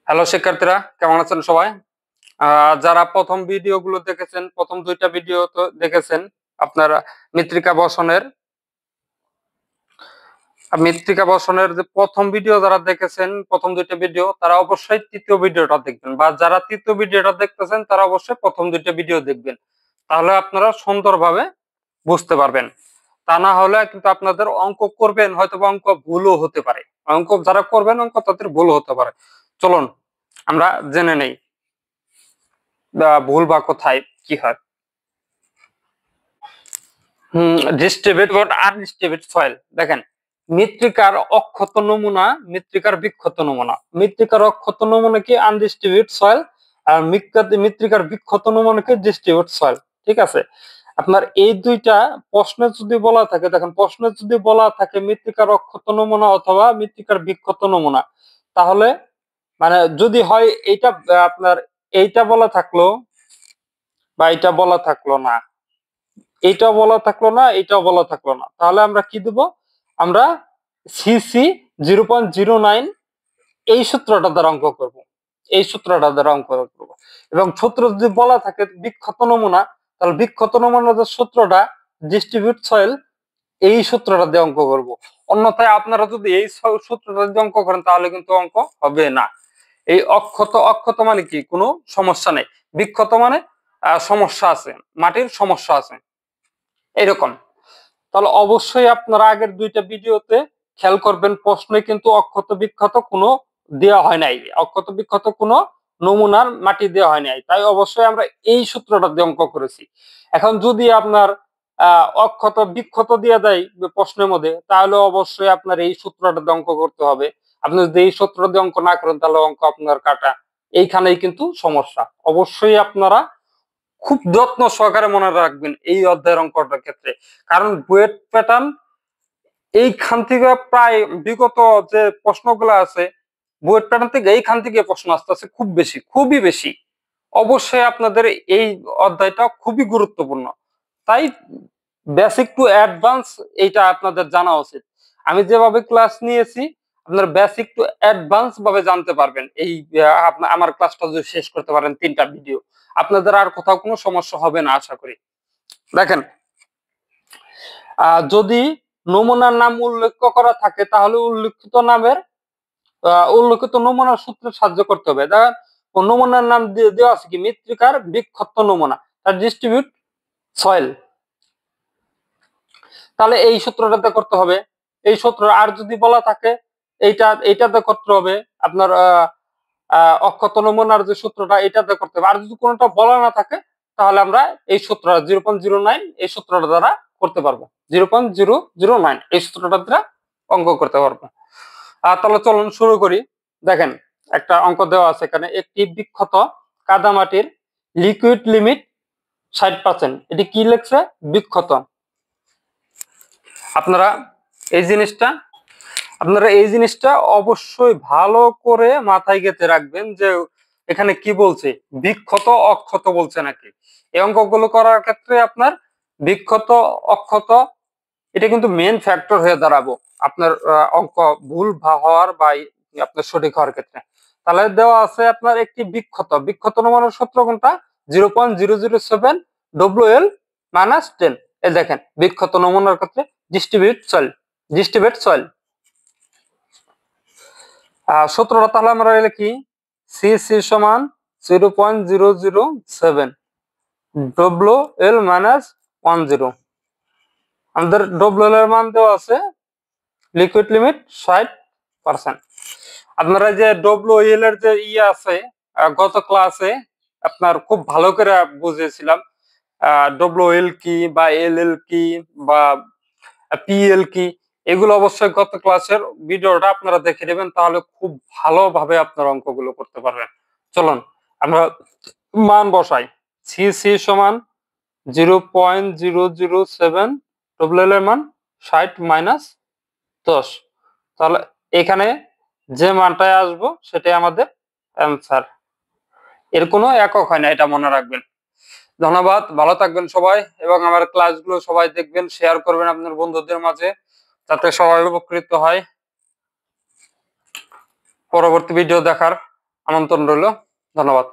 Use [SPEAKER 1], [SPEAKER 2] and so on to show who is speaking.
[SPEAKER 1] Hello শিক্ষার্থীরা, কেমন আছেন সবাই? যারা প্রথম ভিডিওগুলো দেখেছেন, প্রথম দুইটা ভিডিও তো দেখেছেন আপনারা। মৃত্তিকা বসনের মৃত্তিকা বসনের যে প্রথম ভিডিও যারা দেখেছেন, প্রথম দুইটা ভিডিও, তারা অবশ্যই তৃতীয় ভিডিওটা দেখবেন, বা যারা তৃতীয় ভিডিওটা দেখতেছেন তারা অবশ্যই প্রথম দুইটা ভিডিও দেখবেন। তাহলে আপনারা সুন্দরভাবে বুঝতে পারবেন। তা না হলে কিন্তু আপনাদের অঙ্ক করবেন, হয়তো বা অঙ্ক ভুলও হতে পারে। অঙ্ক যারা করবেন, অঙ্ক তাদের ভুল হতে পারে। চলুন আমরা জেনে নেই ভুল বা কোথায় কি হয়। ডিস্ট্রিবিউট বা আনডিস্ট্রিবিউট সয়েল। দেখেন, মৃত্তিকার অক্ষত নমুনা, মৃত্তিকার বিক্ষত নমুনা। মৃত্তিকার অক্ষত নমুনা কি আনডিস্ট্রিবিউট সয়েল, আর মৃত্তিকার বিক্ষত নমুনা কি ডিস্ট্রিবিউট সয়েল। ঠিক আছে? আপনার এই দুইটা প্রশ্নে যদি বলা থাকে, দেখেন প্রশ্নে যদি বলা থাকে মৃত্তিকার অক্ষত নমুনা অথবা মৃত্তিকার বিক্ষত নমুনা, তাহলে মানে যদি হয় এইটা আপনার এইটা বলা থাকলো বা এটা বলা থাকলো না, এইটাও বলা থাকলো না, এটাও বলা থাকলো না, তাহলে আমরা কি দেব? আমরা সিসি 0.09 এই সূত্রটা দ্বারা অঙ্ক করব। এই সূত্রটা দ্বারা অঙ্ক করব। এবং সূত্র যদি বলা থাকে বিক্ষত নমুনা, তাহলে বিক্ষত নমুনার যে সূত্রটা ডিস্ট্রিবিউট সয়েল, এই সূত্রটা দিয়ে অঙ্ক করব। অন্যথায় আপনারা যদি এই সূত্রটা দিয়ে অঙ্ক করেন তাহলে কিন্তু অঙ্ক হবে না। এই অক্ষত, অক্ষত মানে কি কোনো সমস্যা নেই, বিক্ষত মানে সমস্যা আছে, মাটির সমস্যা আছে, এরকম। তাহলে অবশ্যই আপনারা আগের দুইটা ভিডিওতে খেয়াল করবেন, প্রশ্নে কিন্তু অক্ষত বিক্ষত কোনো দেওয়া হয় নাই, অক্ষত বিক্ষত কোনো নমুনার মাটি দেওয়া হয় নাই, তাই অবশ্যই আমরা এই সূত্রটা দিয়ে অঙ্ক করেছি। এখন যদি আপনার অক্ষত বিক্ষত দিয়ে দেয় প্রশ্নের মধ্যে, তাহলে অবশ্যই আপনার এই সূত্রটা দিয়ে অঙ্ক করতে হবে। আপনি যদি এই সূত্র দিয়ে অঙ্ক না করেন তাহলে অঙ্ক আপনার কাটা। এইখানেই কিন্তু সমস্যা। অবশ্যই আপনারা খুব যত্ন সহকারে মনে রাখবেন এই অধ্যায়ের অঙ্কটার ক্ষেত্রে, কারণ বুয়েট প্যাটার্ন এইখান থেকে প্রায় বিগত যে প্রশ্নগুলো আছে, বুয়েট প্যাটার্ন থেকে এইখান থেকে প্রশ্ন আসতেছে খুব বেশি, খুবই বেশি। অবশ্যই আপনাদের এই অধ্যায়টা খুবই গুরুত্বপূর্ণ, তাই বেসিক টু অ্যাডভান্স এইটা আপনাদের জানা উচিত। আমি যেভাবে ক্লাস নিয়েছি, আপনার বেসিক টু অ্যাডভান্স ভাবে জানতে পারবেন। এই আমার ক্লাসটা যদি শেষ করতে পারেন তিনটা ভিডিও, আপনাদের আর কোথাও কোনো সমস্যা হবে না আশা করি। দেখেন, যদি নমুনার নাম উল্লেখ করা থাকে তাহলে উল্লেখিত নমুনার সূত্রে সাহায্য করতে হবে। দেখেন, নমুনার নাম দেওয়া আছে কি মৃত্তিকার বিক্ষত নমুনা, তার ডিস্ট্রিবিউট সয়েল, তাহলে এই সূত্রটাতে করতে হবে। এই সূত্র আর যদি বলা থাকে এইটাতে করতে হবে আপনার অক্ষত নমুনার যে সূত্রটা এটাতে করতে হবে। আর যদি কোনোটা বলা না থাকে তাহলে আমরা এই সূত্রটা 0.09 এই সূত্রটা দ্বারা করতে পারবো। 0.009 এই সূত্রটা দ্বারা অঙ্ক করতে পারবো। তাহলে চলুন শুরু করি। দেখেন, একটা অঙ্ক দেওয়া আছে এখানে, একটি বিক্ষত কাদামাটির লিকুইড লিমিট 60%। এটি কি লিখছে? বিক্ষত। আপনারা এই জিনিসটা অবশ্যই ভালো করে মাথায় গেঁথে রাখবেন যে এখানে কি বলছে, বিক্ষত অক্ষত বলছে নাকি। এই অঙ্কগুলো করার ক্ষেত্রে আপনার বিক্ষত অক্ষত এটা কিন্তু মেন ফ্যাক্টর হয়ে দাঁড়াবো আপনার অঙ্ক ভুল হওয়ার বা আপনার সঠিক হওয়ার ক্ষেত্রে। তাহলে দেওয়া আছে আপনার একটি বিক্ষত নমুনার সূত্র কোনটা? 0.007 WL - 10। এই দেখেন, বিক্ষত নমুনার ক্ষেত্রে ডিস্ট্রিবিউট সয়েল সূত্রটা তাহলে আমরা লিখি সিসি সমান 0.007 WL - 10। আমাদের WL এর মান দেওয়া আছে লিকুইড লিমিট 60%। আপনারা যে WL এর যে আছে, গত ক্লাসে আপনার খুব ভালো করে বুঝিয়েছিলাম WL কি বা LL কি বা PL কি, এগুলো অবশ্যই গত ক্লাসের ভিডিওটা আপনারা দেখে নেবেন, তাহলে খুব ভালোভাবে আপনারা অঙ্কগুলো করতে পারবেন। চলুন আমরা মান বসাই। সিসি সমান 0.007, WL এর মান 60 - 10। তাহলে এখানে যে মানটাই আসবো সেটাই আমাদের অ্যান্সার। এর কোনো একক হয় না, এটা মনে রাখবেন। ধন্যবাদ, ভালো থাকবেন সবাই, এবং আমার ক্লাসগুলো সবাই দেখবেন, শেয়ার করবেন আপনার বন্ধুদের মাঝে, যাতে সবাই উপকৃত হয়। পরবর্তী ভিডিও দেখার আমন্ত্রণ রইল। ধন্যবাদ।